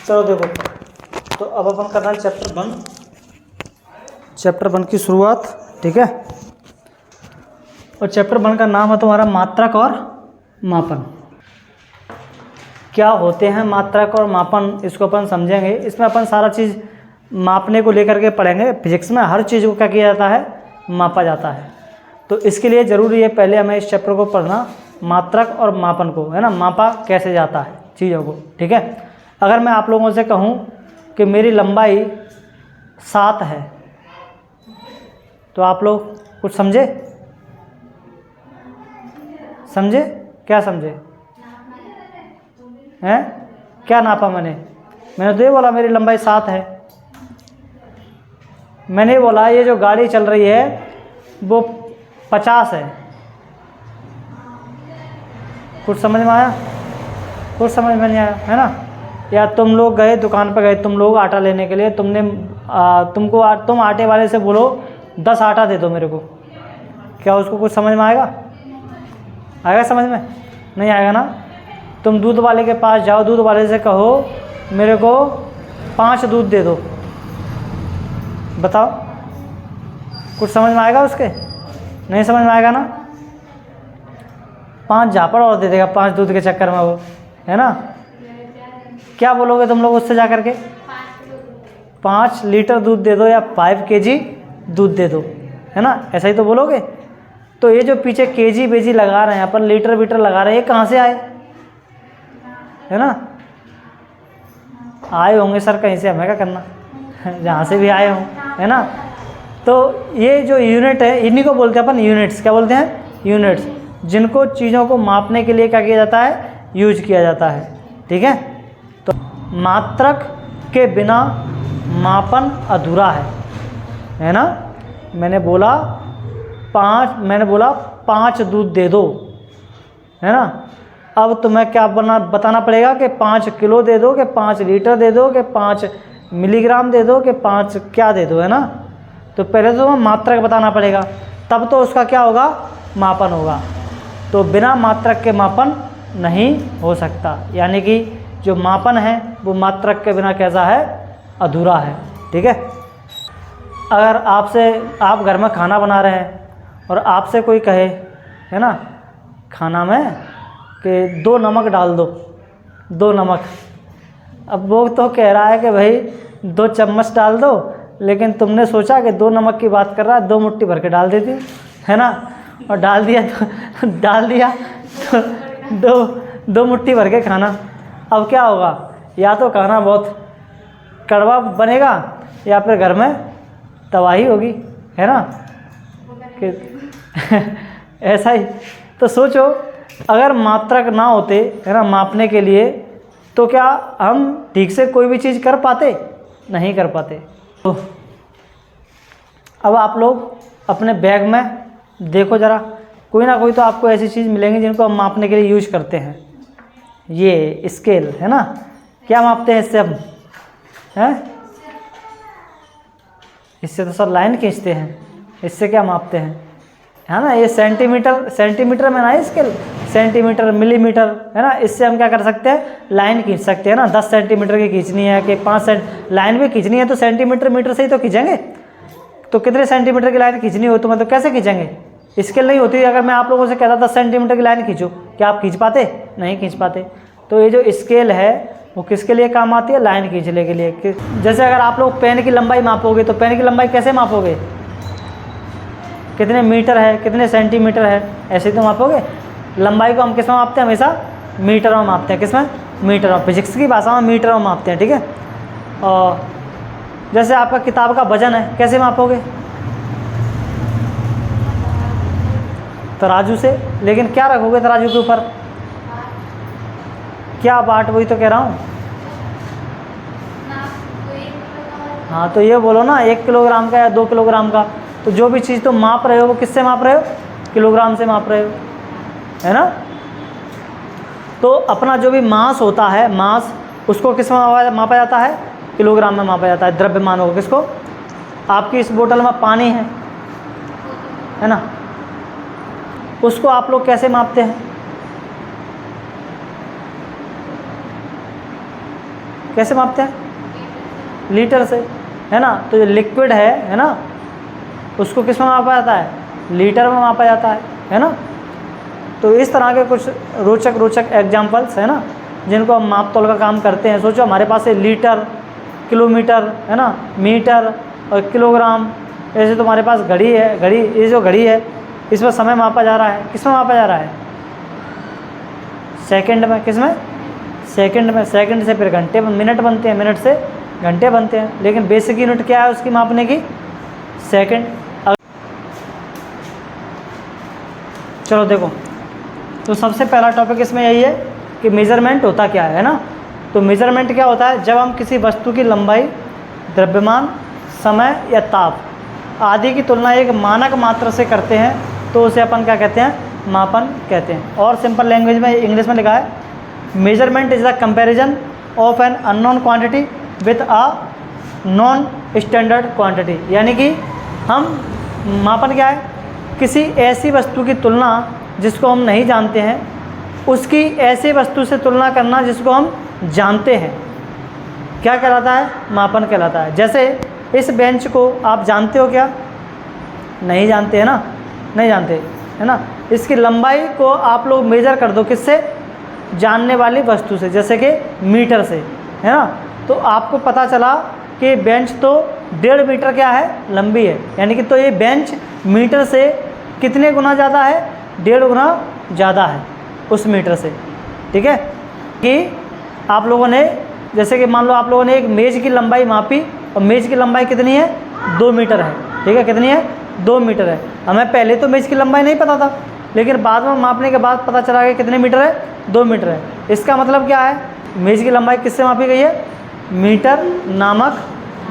चलो देखो, तो अब अपन करना है चैप्टर 1, चैप्टर 1 की शुरुआत, ठीक है। और चैप्टर 1 का नाम है तुम्हारा मात्रक और मापन। क्या होते हैं मात्रक और मापन, इसको अपन समझेंगे। इसमें अपन सारा चीज़ मापने को लेकर के पढ़ेंगे। फिजिक्स में हर चीज़ को क्या किया जाता है, मापा जाता है। तो इसके लिए ज़रूरी है पहले हमें इस चैप्टर को पढ़ना, मात्रक और मापन को, है ना, मापा कैसे जाता है चीज़ों को, ठीक है। अगर मैं आप लोगों से कहूँ कि मेरी लंबाई 7 है, तो आप लोग कुछ समझे? समझे? क्या समझे हैं? क्या नापा मैंने तो ये बोला मेरी लंबाई 7 है। मैंने बोला ये जो गाड़ी चल रही है वो 50 है। कुछ समझ में आया? कुछ समझ में नहीं आया, है ना। या तुम लोग गए दुकान पर गए, तुम लोग आटा लेने के लिए, तुम आटे वाले से बोलो 10 आटा दे दो मेरे को, क्या उसको कुछ समझ में आएगा? आएगा समझ में? नहीं आएगा ना। तुम दूध वाले के पास जाओ, दूध वाले से कहो मेरे को 5 दूध दे दो, बताओ कुछ समझ में आएगा उसके? नहीं समझ में आएगा ना। 5 झापड़ और दे देगा 5 दूध के चक्कर में वो, है ना। क्या बोलोगे तुम लोग उससे जा करके? 5 लीटर दूध दे दो या 5 kg दूध दे दो, है ना, ऐसा ही तो बोलोगे। तो ये जो पीछे केजी बेजी लगा रहे हैं अपन, लीटर वीटर लगा रहे हैं, ये कहाँ से आए, है ना। आए होंगे सर कहीं से, हमें क्या करना, जहाँ से भी आए हों, है ना। तो ये जो यूनिट है, इन्हीं को बोलते हैं अपन यूनिट्स। क्या बोलते हैं? यूनिट्स, जिनको चीज़ों को मापने के लिए क्या किया जाता है, यूज किया जाता है, ठीक है। तो मात्रक के बिना मापन अधूरा है ना। मैंने बोला 5 दूध दे दो, है ना। अब तुम्हें क्या बताना पड़ेगा कि 5 किलो दे दो, कि 5 लीटर दे दो, कि 5 मिलीग्राम दे दो, कि 5 क्या दे दो, है ना। तो पहले तो तुम्हें मात्रक बताना पड़ेगा, तब तो उसका क्या होगा, मापन होगा। तो बिना मात्रक के मापन नहीं हो सकता, यानी कि जो मापन है वो मात्रक के बिना कैसा है, अधूरा है, ठीक है। अगर आप घर में खाना बना रहे हैं और आपसे कोई कहे, है ना, खाना में कि 2 नमक डाल दो, 2 नमक। अब वो तो कह रहा है कि भाई 2 चम्मच डाल दो, लेकिन तुमने सोचा कि 2 नमक की बात कर रहा है, 2 मुट्ठी भर के डाल देती, है ना। और डाल दिया तो 2 मुट्ठी भर के खाना। अब क्या होगा, या तो खाना बहुत कड़वा बनेगा या फिर घर में तबाही होगी, है ना। कि ऐसा ही तो सोचो, अगर मात्रक ना होते, है ना, मापने के लिए, तो क्या हम ठीक से कोई भी चीज़ कर पाते? नहीं कर पाते। तो अब आप लोग अपने बैग में देखो ज़रा, कोई ना कोई तो आपको ऐसी चीज़ मिलेंगी जिनको हम मापने के लिए यूज करते हैं। ये स्केल, है ना, क्या मापते हैं इससे हम, हैं? इससे तो सर लाइन खींचते हैं, इससे क्या मापते हैं, है ना। ये सेंटीमीटर में ना है स्केल, सेंटीमीटर, मिलीमीटर, है ना। इससे हम क्या कर सकते हैं, लाइन खींच सकते हैं ना। 10 सेंटीमीटर की खींचनी है कि 5 लाइन भी खींचनी है तो सेंटीमीटर मीटर से ही तो खींचेंगे। तो कितने सेंटीमीटर की लाइन खींचनी हो तो मतलब कैसे खींचेंगे, स्केल नहीं होती। अगर मैं आप लोगों से कहता 10 सेंटीमीटर की लाइन खींचो, क्या आप खींच पाते? नहीं खींच पाते। तो ये जो स्केल है वो किसके लिए काम आती है, लाइन खींचने के लिए। जैसे अगर आप लोग पेन की लंबाई मापोगे तो पेन की लंबाई कैसे मापोगे, कितने मीटर है, कितने सेंटीमीटर है, ऐसे ही तो मापोगे। लंबाई को हम किस में मापते हैं, हमेशा मीटर में मापते हैं। किस में? मीटर में। फिजिक्स की भाषा में मीटर में मापते हैं, ठीक है। और जैसे आपका किताब का वजन है, कैसे मापोगे, तराजू से। लेकिन क्या रखोगे तराजू के ऊपर, क्या बाट, वही तो कह रहा हूँ। हाँ तो ये बोलो ना 1 किलोग्राम का या 2 किलोग्राम का। तो जो भी चीज़ तुम माप रहे हो वो किससे माप रहे हो, किलोग्राम से माप रहे हो, है ना। तो अपना जो भी मास होता है, मास, उसको किस में मापा जाता है, किलोग्राम में मापा जाता है। द्रव्यमानों को किसको, आपकी इस बोतल में पानी है ना, उसको आप लोग कैसे मापते हैं, कैसे मापते हैं? लीटर से, है ना। तो जो लिक्विड है ना, उसको किस में मापा जाता है? लीटर में मापा जाता है ना। तो इस तरह के कुछ रोचक एग्जाम्पल्स है ना, जिनको हम माप तोल का काम करते हैं। सोचो हमारे पास है लीटर, किलोमीटर, है ना, मीटर और किलोग्राम। ऐसे तुम्हारे पास घड़ी है, ये जो घड़ी है इसमें समय मापा जा रहा है। किस में मापा जा रहा है? सेकंड में। किस में? सेकंड में। सेकंड से फिर घंटे, मिनट बनते हैं, मिनट से घंटे बनते हैं। लेकिन बेसिक यूनिट क्या है उसकी मापने की? सेकंड। चलो देखो, तो सबसे पहला टॉपिक इसमें यही है कि मेज़रमेंट होता क्या है ना। तो मेज़रमेंट क्या होता है? जब हम किसी वस्तु की लंबाई, द्रव्यमान, समय या ताप आदि की तुलना एक मानक मात्रा से करते हैं तो उसे अपन क्या कहते हैं? मापन कहते हैं। और सिंपल लैंग्वेज में इंग्लिश में लिखा है, measurement is the comparison of an unknown quantity with a non standard quantity. यानी कि हम, मापन क्या है? किसी ऐसी वस्तु की तुलना जिसको हम नहीं जानते हैं, उसकी ऐसी वस्तु से तुलना करना जिसको हम जानते हैं, क्या कहलाता है? मापन कहलाता है। जैसे इस बेंच को आप जानते हो क्या? नहीं जानते, है ना, नहीं जानते, है ना। इसकी लंबाई को आप लोग मेज़र कर दो, किससे? जानने वाली वस्तु से, जैसे कि मीटर से, है ना। तो आपको पता चला कि बेंच तो 1.5 मीटर क्या है? लंबी है। यानी कि तो ये बेंच मीटर से कितने गुना ज़्यादा है? 1.5 गुना ज़्यादा है उस मीटर से। ठीक है, कि आप लोगों ने, जैसे कि मान लो आप लोगों ने एक मेज़ की लंबाई मापी और मेज़ की लंबाई कितनी है? 2 मीटर है। ठीक है, कितनी है? 2 मीटर है। हमें पहले तो मेज़ की लंबाई नहीं पता था, लेकिन बाद में मापने के बाद पता चला कि कितने मीटर है? 2 मीटर है। इसका मतलब क्या है? मेज़ की लंबाई किससे मापी गई है? मीटर नामक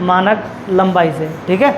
मानक लंबाई से। ठीक है।